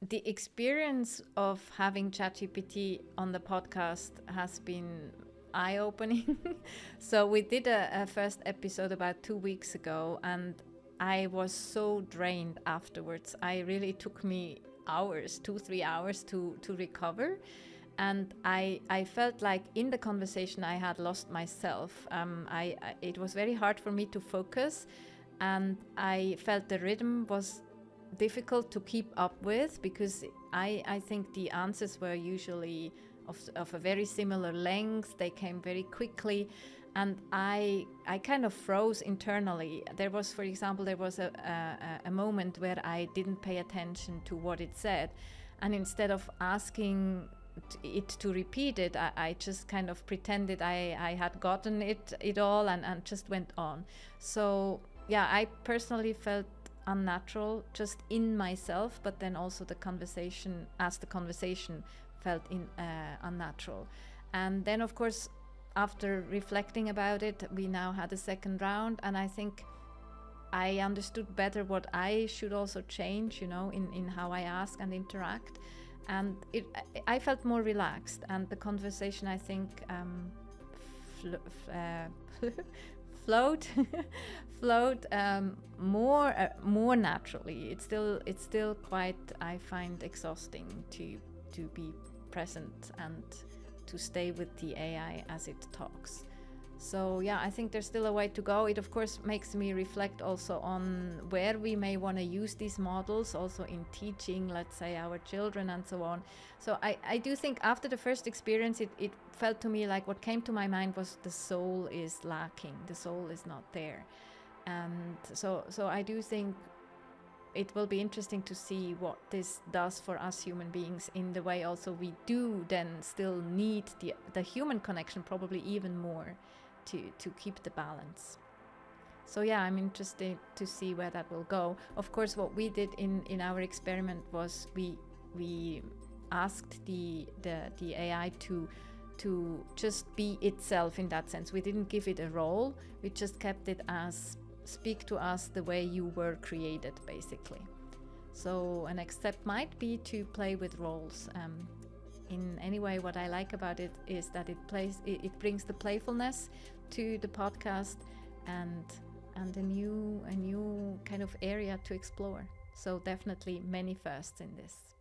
the experience of having ChatGPT on the podcast has been eye-opening. So we did a first episode about 2 weeks ago, and I was so drained afterwards. It took me hours, 2-3 hours to recover. And I felt like in the conversation I had lost myself. It was very hard for me to focus, and I felt the rhythm was difficult to keep up with, because I think the answers were usually of a very similar length. They came very quickly, and I kind of froze internally. For example, there was a moment where I didn't pay attention to what it said, and instead of asking it to repeat it, I just kind of pretended I had gotten it all, and just went on. So yeah, I personally felt unnatural just in myself, but then also the conversation felt unnatural. And then of course, after reflecting about it, we now had a second round, and I think I understood better what I should also change, in how I ask and interact. And I felt more relaxed, and the conversation, I think, flowed more naturally. It's still quite, I find, exhausting to be present and to stay with the AI as it talks. So yeah, I think there's still a way to go. It of course makes me reflect also on where we may want to use these models also in teaching, let's say, our children and so on. So I do think after the first experience, it felt to me like what came to my mind was the soul is lacking, the soul is not there. And so I do think it will be interesting to see what this does for us human beings, in the way also we do then still need the human connection, probably even more, to keep the balance. So yeah, I'm interested to see where that will go. Of course, what we did in our experiment was we asked the AI to just be itself in that sense. We didn't give it a role. We just kept it as, speak to us the way you were created, basically. So a next step might be to play with roles. In any way, what I like about it is that it brings the playfulness to the podcast, and a new kind of area to explore. So definitely many firsts in this.